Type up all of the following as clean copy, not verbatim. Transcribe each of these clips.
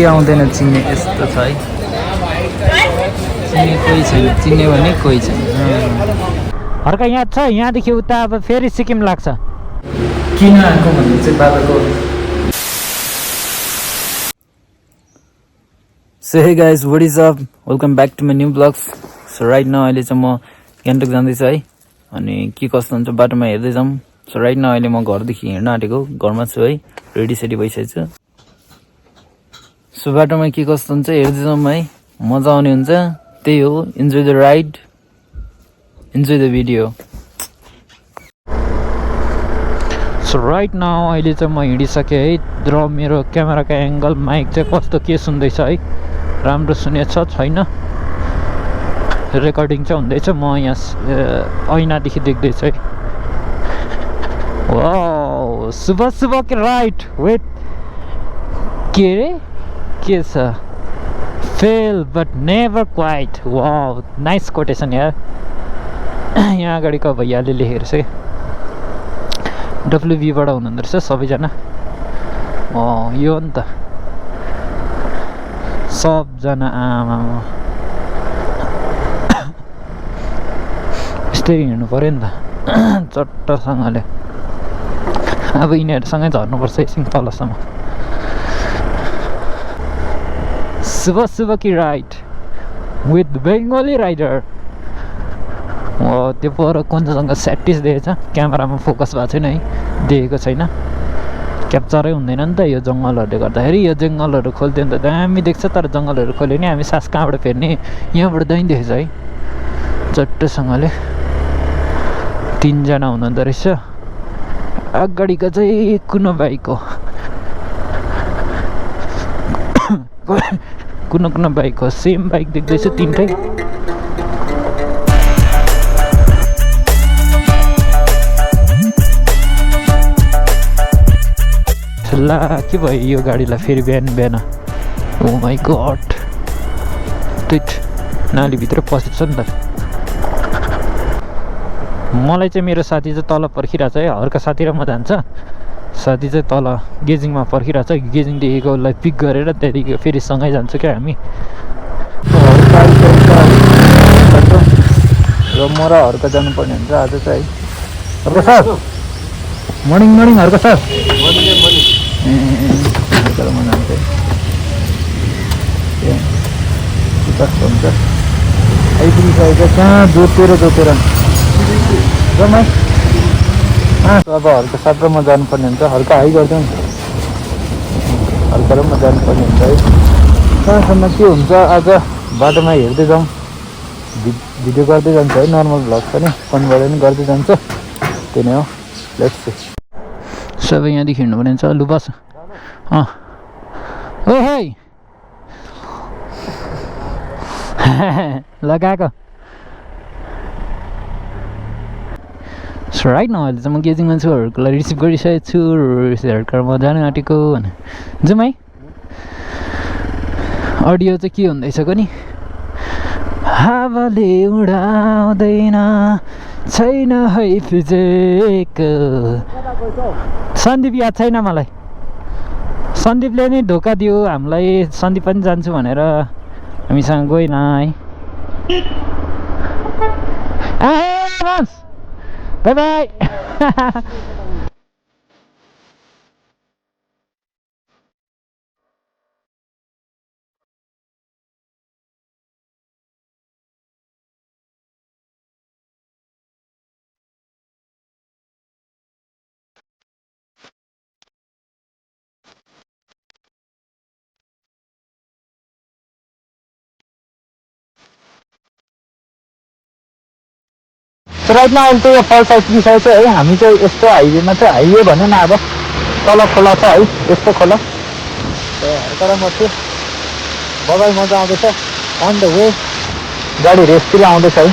आउँदैन चिन्ने यस्तो छ है चिन्ने कोही छैन चिन्ने भने कोही छैन हर्का यहाँ छ यहाँदेखि उता अब फेरि सिक्किम लाग्छ किन आएको भन्ने चाहिँ बाबाको So hey guys, what is up? Welcome back to my new vlogs. So right now अहिले चाहिँ म गान्तोक जाँदैछु है अनि के कस्तो हुन्छ बाटोमा हेर्दै जाउँ. So right now अहिले म घरदेखि हिँड्न आँटेको घरमा छु है रेडी सेडी भइसकेको छु. So बाटोमा के कस्तो हुन्छ हेर्दै जाउँ है मजा आउने हुन्छ त्यही हो enjoy the ride enjoy the video. So right now अहिले चाहिँ म हिँडिसकेँ है र मेरो क्यामेराको एङ्गल माइक चाहिँ कस्तो के सुन्दैछ है राम्रो सुनेछ छैन रेकर्डिङ चाहिँ हुँदैछ म यहाँ ऐनादेखि देख्दैछु है वाउ सुबह सुबह के राइट वेट के रे के छ fail but never quite wow nice quotation यार यहाँ अगाडिको भैयाले लेखेर चाहिँ डब्लुबीबाट हुनुहुँदो रहेछ सबैजना यो हो नि त सबजना आमा यस्तै हिँड्नु पऱ्यो नि त चट्टसँगले अब यिनीहरूसँगै झर्नुपर्छ एकछिन तलसम्म सुबह सुबह की राइड विथ बेङ्गली राइडर त्यो पर कञ्चनजङ्घा स्याटिस देखेको छ क्यामेरामा फोकस भएको छैन है देखेको छैन क्याप्चरै हुँदैन नि त यो जङ्गलहरूले गर्दाखेरि यो जङ्गलहरू खोल्थ्यो नि त दामी देख्छ तर जङ्गलहरू खोल्यो नि हामी सास कहाँबाट फेर्ने यहाँबाट दामी देखेछ है चट्टसँगले तिनजना हुनुहुँदो रहेछ अगाडिको चाहिँ कुनो बाइक हो कुनो बाइक हो सेम बाइक देख्दैछु तिनटै ला के भयो यो गाडीलाई फेरि बिहान ओ माई गड त्यही नालीभित्र पसेछ नि त मलाई चाहिँ मेरो साथी चाहिँ तल पर्खिरहेछ है हर्का साथी र म जान्छ साथी चाहिँ तल गेजिङमा पर्खिरहेछ गेजिङदेखिको उसलाई पिक गरेर त्यहाँदेखि फेरि सँगै जान्छ क्या हामी र म र हर्का जानुपर्ने हुन्छ आज चाहिँ है Harka sir morning Harka sir हर्कामा जान्छ कस्तो हुन्छ आइपुगिसकेको कहाँ जोतेर रमाइ अब हर्का साथ र म जानुपर्ने हुन्छ हर्का हाई गरिदिउँ हर्का र म जानुपर्ने हुन्छ है कहाँसम्म के हुन्छ आज बाटोमा हेर्दै जाउँ भिडियो गर्दै जान्छ है नर्मल भ्लग पनि कन्भर्ट पनि गर्दै जान्छ त्यही नै हो लेट्स सी सबै यहाँदेखि हिँड्नुपर्ने हुन्छ लु बस ओहे लगाएको राइट न अहिले चाहिँ म गेजिङमा छु हरूलाई रिसिभ गरिसकेको छु म जानु आँटेको भने जाउँ है अडियो चाहिँ के हुँदैछ नि हावाले उडाउँदैन छैन है फिजेको सन्दीप याद छैन मलाई सन्दीपले नै धोका दियो हामीलाई सन्दीप पनि जान्छु भनेर हामीसँग गएन है बाई बाई राइट न अहिले चाहिँ यो फल्स आइपुगिसकेको छ है हामी चाहिँ यस्तो हाइवेमा चाहिँ हाइवे भन्यो न अब तल खोला छ है यस्तो खोला तर म चाहिँ बबाई मजा आउँदैछ अन द वे गाडी रेसतिर आउँदैछ है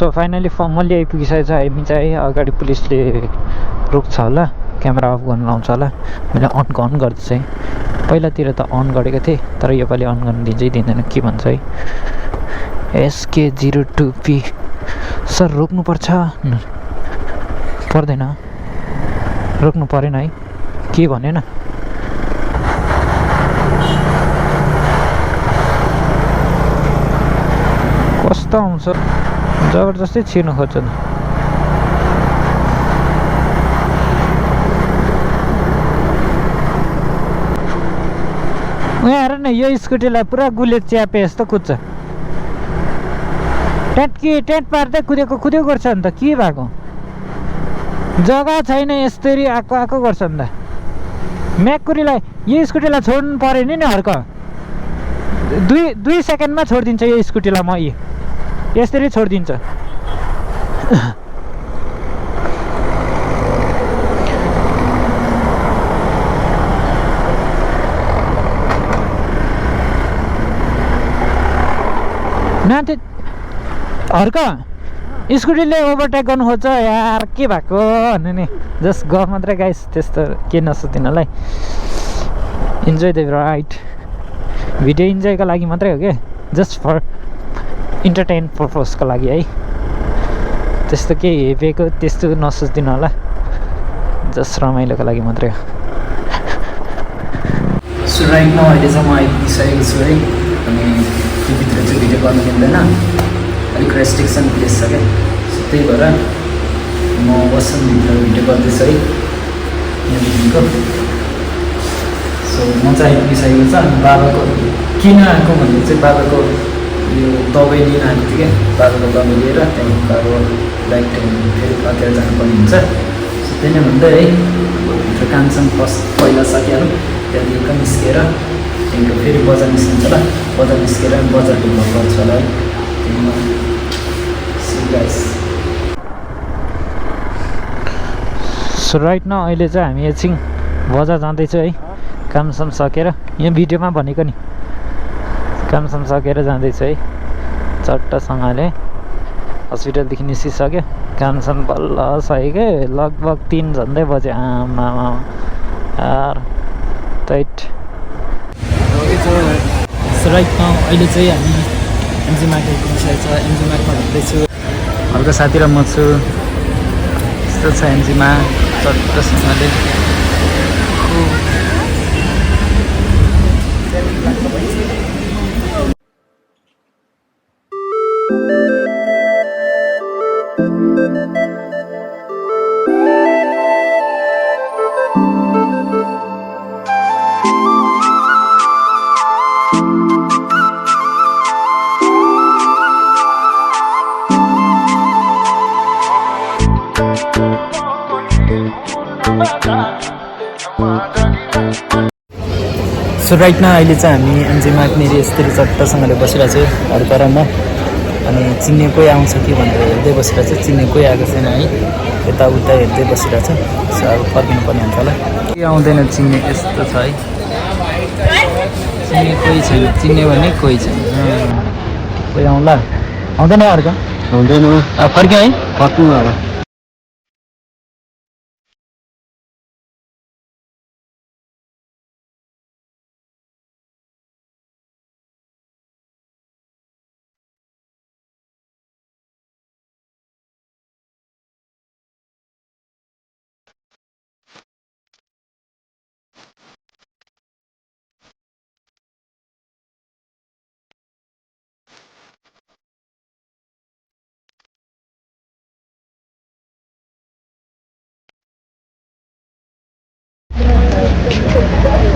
सो फाइनली फर्मल्ली आइपुगिसकेको छ हामी चाहिँ अगाडि पुलिसले रोक्छ होला क्यामेरा अफ गर्नु लाउँछ होला मैले अन गर्दैछु है पहिलातिर त अन गरेको थिएँ तर योपालि अन गर्नु दिन्छै दिँदैन के भन्छ है SK02P सर रोक्नुपर्छ पर्दैन रोक्नु परेन है के भनेन कस्तो आउँछ जबरजस्ती छिर्नु खोज्छ हेर न यो स्कुटीलाई पुरा गुलेट च्यापे जस्तो कुद्छ टेन्ट पार्दै कुदेको गर्छ नि त के भएको जग्गा छैन यसरी आएको गर्छ नि त म्याकुरीलाई यो स्कुटीलाई छोड्नु पऱ्यो नि हर्क दुई सेकेन्डमा छोडिदिन्छ यो स्कुटीलाई म यसरी छोडिदिन्छ नाथे हर्क स्कुटीले ओभरटेक गर्नु खोज्छ यार के भएको भन्नु नि जस्ट ग मात्रै गाइस त्यस्तो के नसोच्दिनलाई इन्जोय द राइड भिडियो इन्जोयको लागि मात्रै हो क्या जस्ट फर इन्टरटेन पर्पजको लागि है त्यस्तो केही हेपेको त्यस्तो नसोच्दिनु होला जस्ट रमाइलोको लागि मात्रै हो सो राइट नाउ अहिले चाहिँ म आइपुगिसकेको छु है अनि त्योभित्र चाहिँ भिडियो गर्नु मिल्दैन अलिक रेस्ट्रिक्सन प्लेस छ क्या सो त्यही भएर म वासरुमभित्र भिडियो गर्दैछु है यहाँदेखिको सो म चाहिँ आइपुगिसकेको छ अनि बाबाको किन आएको भन्दा चाहिँ बाबाको यो दबाई लिन आएको थियो क्या बाबाको दबाई लिएर त्यहाँदेखि बाबा ब्याक टाइम फेरि कतिखेर जानुपर्ने हुन्छ सो त्यही नै भन्दै है भित्र कामसाम फर्स्ट पहिला सकिहाल्नु त्यहाँदेखि निस्केर त्यहाँदेखि फेरि बजार निस्किन्छ होला बजार निस्केर बजारको भ्लग गर्छ होला है सो राइट न अहिले चाहिँ हामी एकछिन बजार जाँदैछु है कामसाम सकेर यहाँ भिडियोमा भनेको नि कामसाम सकेर जाँदैछु है चट्टसँगले हस्पिटलदेखि निस्किसक्यो कामसाम बल्ल सकेको लगभग 3 झन्डै बज्यो आमा यार टाइट सो राइट नाउ अहिले चाहिँ हामी एमजी मार्केट पुगिसकेको छ एमजी मार्टमा हिँड्दैछु अर्को साथी र म छु यस्तो छ एमजीमा चट्टसँगले सो राइट न अहिले चाहिँ हामी एमजी मार्टनिर यसरी चट्टसँगले बसिरहेको छु हर्क र म अनि चिन्ने कोही आउँछ कि भनेर हेर्दै बसिरहेको छु चिन्ने कोही आएको छैन है यताउता हेर्दै बसिरहेको छु सो अब फर्किनु पर्ने हुन्छ होला के आउँदैन चिन्ने यस्तो छ है चिन्ने कोही छैन चिन्ने भने कोही छैन कोही आउँला आउँदैन हर्क हुँदैन फर्क्यो है फर्क्नु अब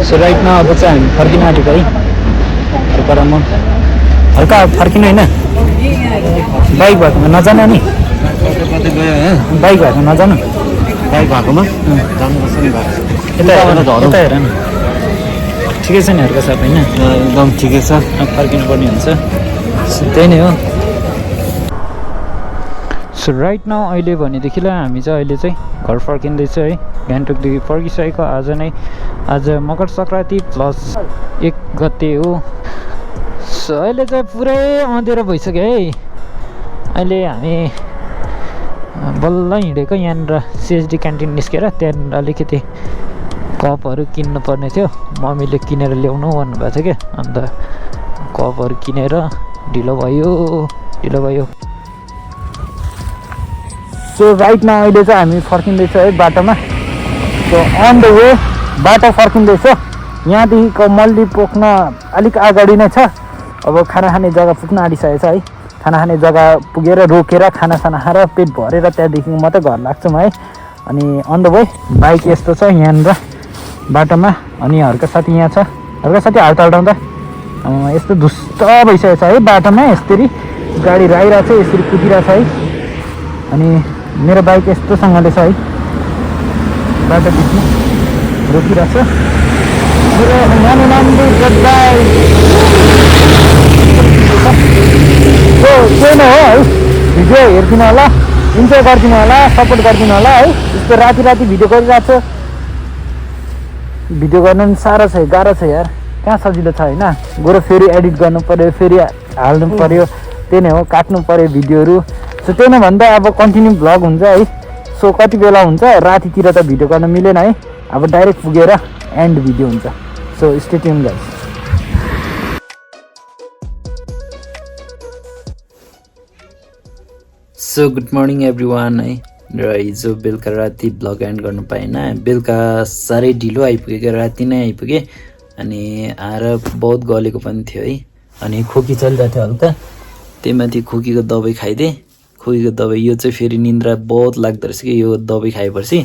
सो राइट न अब चाहिँ हामी फर्किन आँटेको है हर्क र म हल्का फर्किनु होइन बाइक भएकोमा नजानु नि बाइक भएको नजानु बाइक भएकोमा जानुपर्छ नि यता हेर न ठिकै छ नि हर्क साहब होइन एकदम ठिकै छ फर्किनु पर्ने हुन्छ त्यही नै हो सो राइट नाउ अहिले भनेदेखिलाई हामी चाहिँ अहिले चाहिँ घर फर्किँदैछ है गान्तोकदेखि फर्किसकेको आज मकर सङ्क्रान्ति प्लस 1 गते हो सो अहिले चाहिँ पुरै अँध्यारो भइसक्यो है अहिले हामी बल्ल हिँडेको यहाँनिर सिएचडी क्यान्टिन निस्केर त्यहाँनिर अलिकति कपहरू किन्नु पर्ने थियो मम्मीले किनेर ल्याउनु भन्नुभएको थियो क्या अन्त कपहरू किनेर ढिलो भयो सो राइटमा अहिले चाहिँ हामी फर्किँदैछौँ है बाटोमा सो अन द वे बाटो फर्किँदैछ यहाँदेखिको मल्ली पोख्न अलिक अगाडि नै छ अब खाना खाने जग्गा पुग्न आँटिसकेको छ है खाना खाने जग्गा पुगेर रोकेर खानासाना खाएर पेट भरेर त्यहाँदेखि मात्रै घर लाग्छौँ है अनि अन द वे बाइक यस्तो छ यहाँनिर बाटोमा अनि हर्का साथी यहाँ छ हर्का साथी हाल्टाल्टाउँदा यस्तो धुस्त भइसकेको छ है बाटोमा यसरी गाडी राइरहेको छ यसरी कुदिरहेको छ है अनि मेरो बाइक यस्तोसँगले छ है बाटो बिचमा रोकिरहेको छ मेरो नानी त्यही नै हो है भिडियो हेरिदिनु होला इन्जोय गरिदिनु होला सपोर्ट गरिदिनु होला है यस्तो राति भिडियो गरिरहेको छ भिडियो गर्न पनि साह्रो छ गाह्रो छ यार कहाँ सजिलो छ होइन गएर फेरि एडिट गर्नु पऱ्यो फेरि हाल्नु पऱ्यो त्यही नै हो काट्नु पऱ्यो भिडियोहरू सो त्यही नै भन्दा अब कन्टिन्यू भ्लग हुन्छ है सो कति बेला हुन्छ रातितिर त भिडियो गर्न मिलेन है अब डाइरेक्ट पुगेर एन्ड भिडियो हुन्छ so stay tune guys so good morning everyone है र हिजो बेलुका राति भ्लग एन्ड गर्नु पाएन बेलुका साह्रै ढिलो आइपुगेको राति नै आइपुगेँ अनि आएर बहुत गलेको पनि थियो है अनि खोकी चलिरहेको थियो हल्का त्यही माथि खोकीको दबाई खाइदिएँ खोकीको दबाई यो चाहिँ फेरि निन्द्रा बहुत लाग्दो रहेछ कि यो दबाई खाएपछि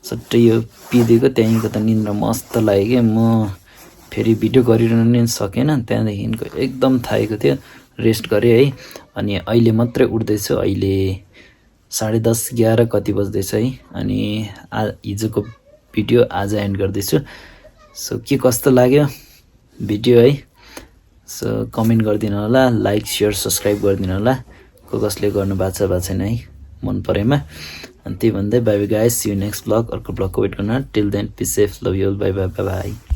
सट्टै यो पिदिएको त्यहाँदेखिको त निन्द्रा मस्त लाग्यो कि म फेरि भिडियो गरिरहनु नि सकेन त्यहाँदेखिको एकदम थाकेको थियो रेस्ट गरेँ है अनि अहिले मात्रै उठ्दैछु अहिले 10:30 11 कति बज्दैछ है अनि हिजोको भिडियो आज एन्ड गर्दैछु सो के कस्तो लाग्यो भिडियो है सो कमेन्ट गरिदिनु होला लाइक सेयर सब्सक्राइब गरिदिनु होला कसले गर्नु भएको छैन है मन परेमा अनि त्यही भन्दै bye bye guys see you next blog अर्को ब्लगको वेट गर्न till then be safe love you all bye bye by